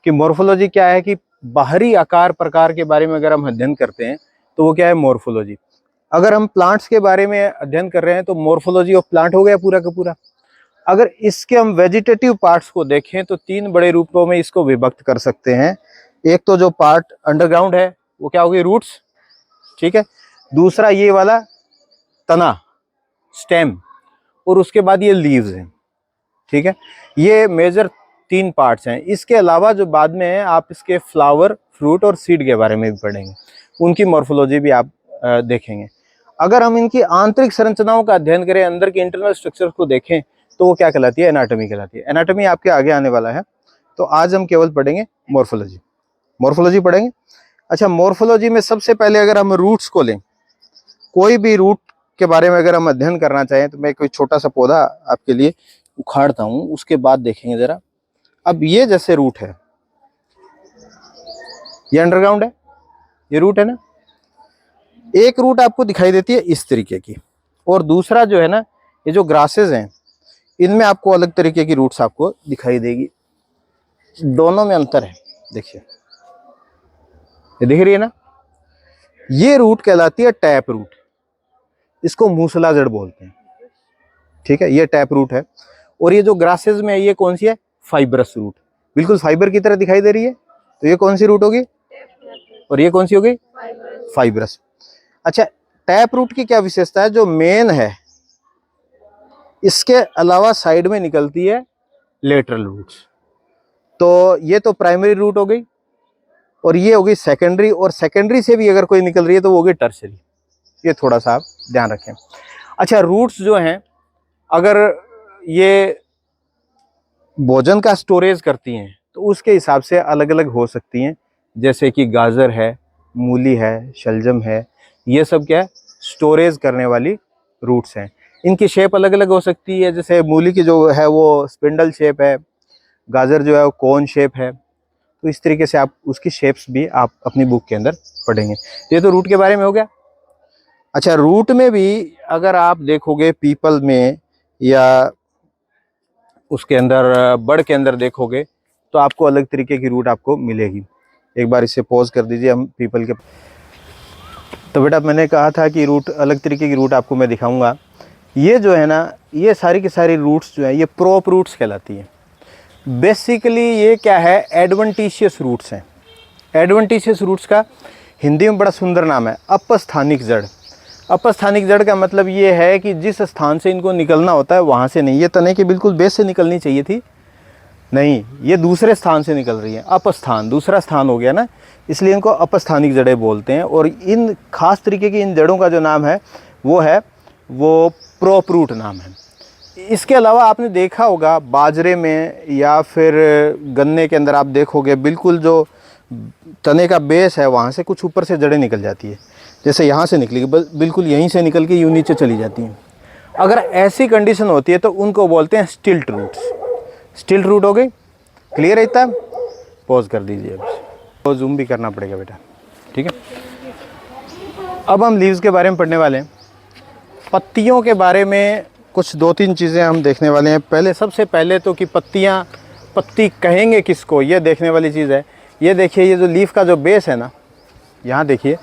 कि मॉर्फोलॉजी क्या है, कि बाहरी आकार प्रकार के बारे में अगर हम अध्ययन करते हैं तो वो क्या है, मॉर्फोलॉजी। अगर हम प्लांट्स के बारे में अध्ययन कर रहे हैं तो मॉर्फोलॉजी ऑफ प्लांट हो गया पूरा का पूरा। अगर इसके हम वेजिटेटिव पार्ट्स को देखें तो 3 बड़े रूपों में इसको विभक्त कर सकते हैं। एक तो जो पार्ट अंडरग्राउंड है वो क्या होगी, रूट्स, ठीक है। दूसरा ये वाला तना, स्टेम, और उसके बाद ये लीव्स हैं, ठीक है। ये मेजर 3 पार्ट्स हैं। इसके अलावा जो बाद में है, आप इसके फ्लावर, फ्रूट और सीड के बारे में भी पढ़ेंगे, उनकी मॉर्फोलॉजी भी आप देखेंगे। अगर हम इनकी आंतरिक संरचनाओं का अध्ययन करें, अंदर के इंटरनल स्ट्रक्चर को देखें, तो वो क्या कहलाती है, एनाटॉमी कहलाती है। एनाटॉमी आपके आगे आने वाला है, तो आज हम केवल पढ़ेंगे मॉर्फोलॉजी। मॉर्फोलॉजी पढ़ेंगे। अच्छा, मॉर्फोलॉजी में सबसे पहले अगर हम रूट्स को लें, कोई भी रूट के बारे में अगर हम अध्ययन करना चाहें, तो मैं कोई छोटा सा पौधा आपके लिए उखाड़ता हूं, उसके बाद देखेंगे जरा। अब ये जैसे रूट है, ये अंडरग्राउंड है, ये रूट है ना। एक रूट आपको दिखाई देती है इस तरीके की, और दूसरा जो है ना, ये जो ग्रासेस हैं, इनमें आपको अलग तरीके की रूट्स आपको दिखाई देगी। दोनों में अंतर है, देखिए, ये दिख रही है ना। ये रूट कहलाती है टैप रूट, इसको मूसला जड़ बोलते हैं, ठीक है। ये टैप रूट है। और ये जो ग्रासेस में है, ये कौन सी है, फाइब्रस रूट, बिल्कुल फाइबर की तरह दिखाई दे रही है। तो ये कौन सी रूट होगी, और ये कौन सी होगी, फाइब्रस। अच्छा, टैप रूट की क्या विशेषता है, जो मेन है, इसके अलावा साइड में निकलती है लेटरल रूट्स। तो ये तो प्राइमरी रूट हो गई, और ये होगी सेकेंडरी, और सेकेंडरी से भी अगर कोई निकल रही है तो वो होगी टर्सरी। ये थोड़ा सा आप ध्यान रखें। अच्छा, रूट्स जो हैं, अगर ये भोजन का स्टोरेज करती हैं तो उसके हिसाब से अलग अलग हो सकती हैं, जैसे कि गाजर है, मूली है, शलजम है, ये सब क्या है, स्टोरेज करने वाली रूट्स हैं। इनकी शेप अलग अलग हो सकती है, जैसे मूली की जो है वो स्पिंडल शेप है, गाजर जो है वो कोन शेप है। तो इस तरीके से आप उसकी शेप्स भी आप अपनी बुक के अंदर पढ़ेंगे। ये तो रूट के बारे में हो गया। अच्छा, रूट में भी अगर आप देखोगे, पीपल में या उसके अंदर बड़ के अंदर देखोगे, तो आपको अलग तरीके की रूट आपको मिलेगी। एक बार इसे पॉज कर दीजिए, हम पीपल के। तो बेटा, मैंने कहा था कि रूट, अलग तरीके की रूट आपको मैं दिखाऊंगा। ये जो है ना, ये सारी की सारी रूट्स जो है, ये प्रोप रूट्स कहलाती है। बेसिकली ये क्या है, एडवेंटिशियस रूट्स हैं। एडवेंटिशियस रूट्स का हिंदी में बड़ा सुंदर नाम है, अपस्थानिक जड़। अपस्थानिक जड़ का मतलब ये है कि जिस स्थान से इनको निकलना होता है वहाँ से नहीं। ये तने के बिल्कुल बेस से निकलनी चाहिए थी, नहीं, ये दूसरे स्थान से निकल रही है। अपस्थान दूसरा स्थान हो गया ना, इसलिए इनको अपस्थानिक जड़ें बोलते हैं। और इन खास तरीके की इन जड़ों का जो नाम है वो प्रोप रूट नाम है। इसके अलावा आपने देखा होगा बाजरे में या फिर गन्ने के अंदर आप देखोगे, बिल्कुल जो तने का बेस है वहाँ से कुछ ऊपर से जड़ें निकल जाती है। जैसे यहाँ से निकलेगी, बिल्कुल यहीं से निकल के यूं नीचे चली जाती हैं। अगर ऐसी कंडीशन होती है तो उनको बोलते हैं स्टिल्ट रूट्स। स्टिल्ट रूट हो गई, क्लियर है इतना। पॉज कर दीजिए, अब तो जूम भी करना पड़ेगा बेटा, ठीक है। अब हम लीव्स के बारे में पढ़ने वाले हैं। पत्तियों के बारे में कुछ 2-3 चीज़ें हम देखने वाले हैं। पहले, सबसे पहले तो कि पत्तियाँ, पत्ती कहेंगे किसको, ये देखने वाली चीज़ है। ये देखिए, ये जो लीफ का जो बेस है ना, यहाँ देखिए,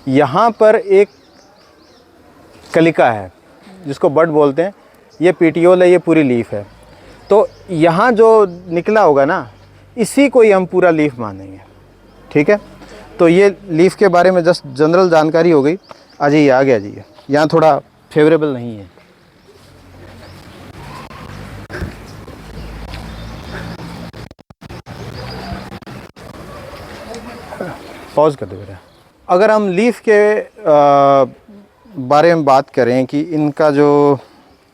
यहाँ पर एक कलिका है जिसको बड बोलते हैं। ये पेटियोल है, ये पूरी लीफ है। तो यहाँ जो निकला होगा ना, इसी को ही हम पूरा लीफ मानेंगे, ठीक है। तो ये लीफ के बारे में जस्ट जनरल जानकारी हो गई। आ जाइए, आ गया जी, यहाँ थोड़ा फेवरेबल नहीं है। पॉज कर दो बेटा। अगर हम लीफ के बारे में बात करें कि इनका जो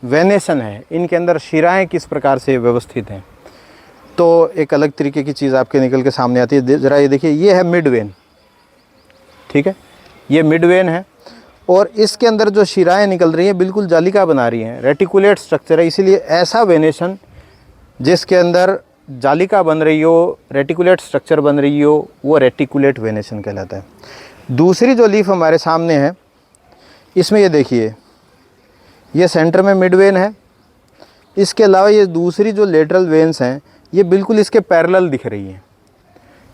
वेनेशन है, इनके अंदर शिराएं किस प्रकार से व्यवस्थित हैं, तो एक अलग तरीके की चीज़ आपके निकल के सामने आती है। ज़रा ये देखिए, ये है मिड वेन, ठीक है, ये मिड वेन है। और इसके अंदर जो शिराएं निकल रही हैं बिल्कुल जालिका बना रही हैं, रेटिकुलेट स्ट्रक्चर है। इसीलिए ऐसा वेनेशन जिसके अंदर जालिका बन रही हो, रेटिकुलेट स्ट्रक्चर बन रही हो, वो रेटिकुलेट वेनेशन कहलाता है। दूसरी जो लीफ हमारे सामने है, इसमें ये देखिए, ये सेंटर में मिड वेन है। इसके अलावा ये दूसरी जो लेटरल वेन्स हैं, ये बिल्कुल इसके पैरेलल दिख रही हैं।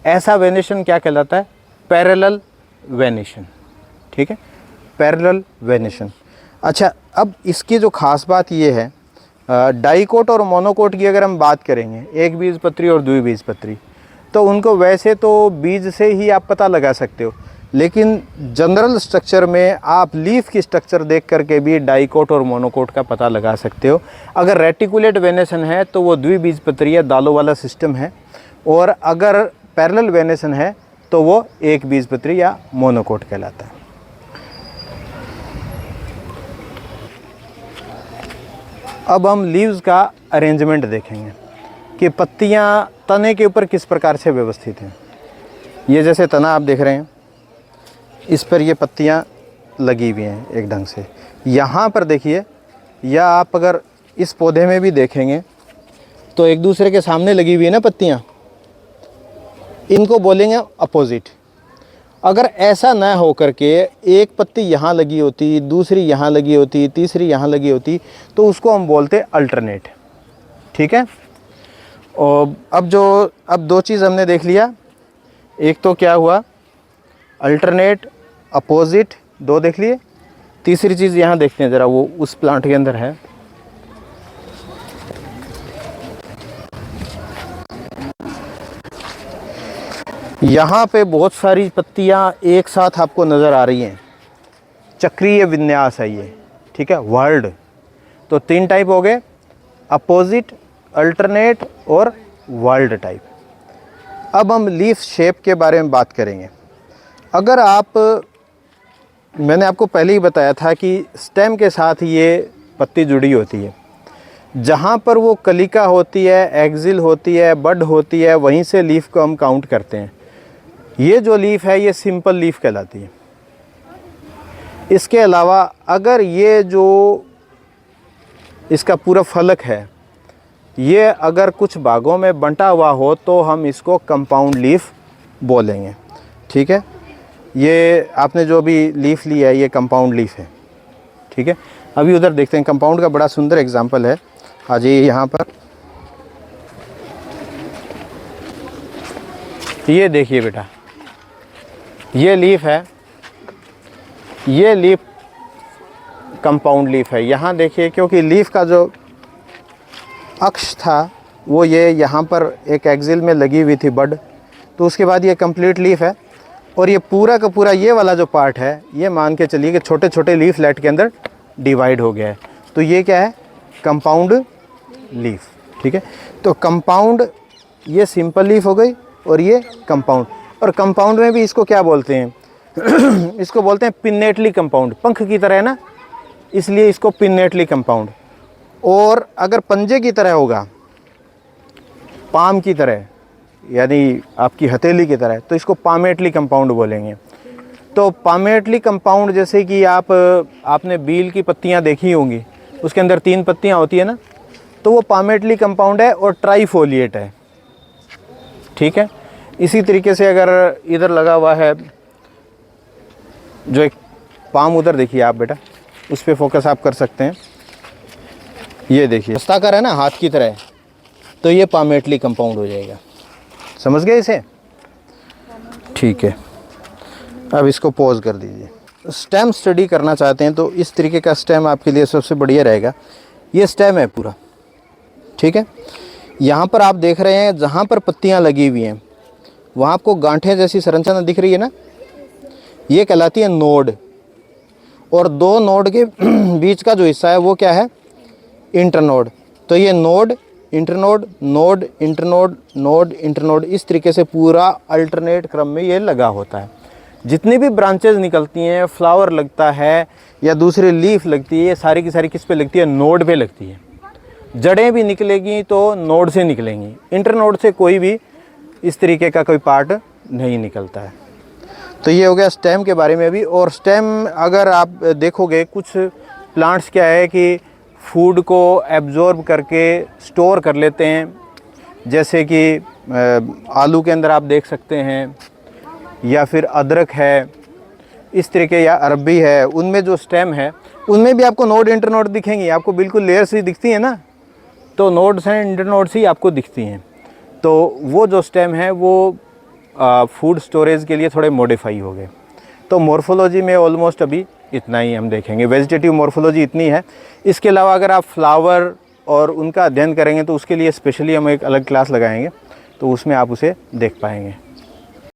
ऐसा वेनेशन क्या कहलाता है? Parallel venation. ठीक है, पैरेलल वेनेशन। अच्छा, अब इसकी जो ख़ास बात ये है, डाइकोट और मोनोकोट की अगर हम बात करेंगे, एक बीजपत्री और द्विबीजपत्री, तो उनको वैसे तो बीज से ही आप पता लगा सकते हो, लेकिन जनरल स्ट्रक्चर में आप लीफ की स्ट्रक्चर देख करके भी डाइकोट और मोनोकोट का पता लगा सकते हो। अगर रेटिकुलेट वेनेशन है तो वो द्विबीजपत्री या दालों वाला सिस्टम है, और अगर पैरेलल वेनेशन है तो वो एक बीजपत्री या मोनोकोट कहलाता है। अब हम लीव्स का अरेंजमेंट देखेंगे कि पत्तियां तने के ऊपर किस प्रकार से व्यवस्थित हैं। ये जैसे तना आप देख रहे हैं, इस पर ये पत्तियां लगी हुई हैं एक ढंग से। यहाँ पर देखिए, या आप अगर इस पौधे में भी देखेंगे तो एक दूसरे के सामने लगी हुई है ना पत्तियां, इनको बोलेंगे अपोजिट। अगर ऐसा ना हो करके एक पत्ती यहाँ लगी होती, दूसरी यहाँ लगी होती, तीसरी यहाँ लगी होती, तो उसको हम बोलते अल्टरनेट। ठीक है, और अब दो चीज़ हमने देख लिया, एक तो क्या हुआ, अल्टरनेट, अपोजिट, दो देख लिए। तीसरी चीज़ यहाँ देखते हैं ज़रा, वो उस प्लांट के अंदर है। यहाँ पे बहुत सारी पत्तियाँ एक साथ आपको नज़र आ रही हैं, चक्रीय विन्यास है ये। ठीक है, वर्ल्ड तो 3 टाइप हो गए, अपोजिट, अल्टरनेट और वर्ल्ड टाइप। अब हम लीफ शेप के बारे में बात करेंगे। अगर मैंने आपको पहले ही बताया था कि स्टेम के साथ ये पत्ती जुड़ी होती है। जहाँ पर वो कलिका होती है, एक्सिल होती है, बड होती है, वहीं से लीफ को हम काउंट करते हैं। ये जो लीफ है ये सिंपल लीफ कहलाती है। इसके अलावा अगर ये जो इसका पूरा फलक है, ये अगर कुछ भागों में बंटा हुआ हो तो हम इसको कंपाउंड लीफ बोलेंगे। ठीक है, ये आपने जो भी लीफ लिया है ये कंपाउंड लीफ है। ठीक है, अभी उधर देखते हैं, कंपाउंड का बड़ा सुंदर एग्जाम्पल है। आ जाइए यहाँ पर, ये देखिए बेटा, ये लीफ है, ये लीफ कंपाउंड लीफ है। यहाँ देखिए, क्योंकि लीफ का जो अक्ष था वो ये यहाँ पर एक एक्सिल में लगी हुई थी बड, तो उसके बाद ये कंप्लीट लीफ है। और ये पूरा का पूरा ये वाला जो पार्ट है, ये मान के चलिए कि छोटे छोटे लीफ लेट के अंदर डिवाइड हो गया है, तो ये क्या है, कंपाउंड लीफ। ठीक है, तो कंपाउंड, ये सिंपल लीफ हो गई और ये कंपाउंड। और कंपाउंड में भी इसको क्या बोलते हैं इसको बोलते हैं पिन्नेटली कंपाउंड। पंख की तरह है ना, इसलिए इसको पिन्नेटली कंपाउंड। और अगर पंजे की तरह होगा, पाम की तरह, यानी आपकी हथेली की तरह, तो इसको पामेटली कंपाउंड बोलेंगे। तो पामेटली कंपाउंड, जैसे कि आपने बील की पत्तियां देखी होंगी, उसके अंदर 3 पत्तियां होती है ना, तो वो पामेटली कंपाउंड है और ट्राइफोलिएट है। ठीक है, इसी तरीके से अगर इधर लगा हुआ है जो एक पाम, उधर देखिए आप बेटा, उस पर फोकस आप कर सकते हैं। ये देखिए हस्ताकार है ना, हाथ की तरह, तो ये पामेटली कंपाउंड हो जाएगा। समझ गए इसे? ठीक है, अब इसको पॉज कर दीजिए। स्टेम स्टडी करना चाहते हैं तो इस तरीके का स्टेम आपके लिए सबसे बढ़िया रहेगा। ये स्टेम है पूरा। ठीक है, यहाँ पर आप देख रहे हैं जहाँ पर पत्तियाँ लगी हुई हैं वहाँ आपको गांठें जैसी संरचना दिख रही है ना, ये कहलाती है नोड। और 2 नोड के बीच का जो हिस्सा है वो क्या है, इंटरनोड। तो ये node, internode, node, internode, node, internode, इस तरीके से पूरा अल्टरनेट क्रम में ये लगा होता है। जितनी भी ब्रांचेज निकलती हैं, फ्लावर लगता है या दूसरी लीफ लगती है, ये सारी की सारी किस पे लगती है, नोड पे लगती है। जड़ें भी निकलेगी तो नोड से निकलेंगी, इंटरनोड से कोई भी इस तरीके का कोई पार्ट नहीं निकलता है। तो ये हो गया स्टेम के बारे में भी। और स्टेम अगर आप देखोगे, कुछ प्लांट्स क्या है कि फूड को एब्जॉर्ब करके स्टोर कर लेते हैं, जैसे कि आलू के अंदर आप देख सकते हैं, या फिर अदरक है इस तरीके, या अरबी है, उनमें जो स्टेम है उनमें भी आपको नोड इंटरनोड दिखेंगी। आपको बिल्कुल लेयर्स ही दिखती है ना, तो नोड्स हैं, इंटरनोड्स ही आपको दिखती हैं। तो वो जो स्टेम है वो फूड स्टोरेज के लिए थोड़े मॉडिफाई हो गए। तो मॉर्फोलॉजी में ऑलमोस्ट अभी इतना ही हम देखेंगे, वेजिटेटिव मॉर्फोलॉजी इतनी है। इसके अलावा अगर आप फ्लावर और उनका अध्ययन करेंगे तो उसके लिए स्पेशली हम एक अलग क्लास लगाएंगे, तो उसमें आप उसे देख पाएंगे।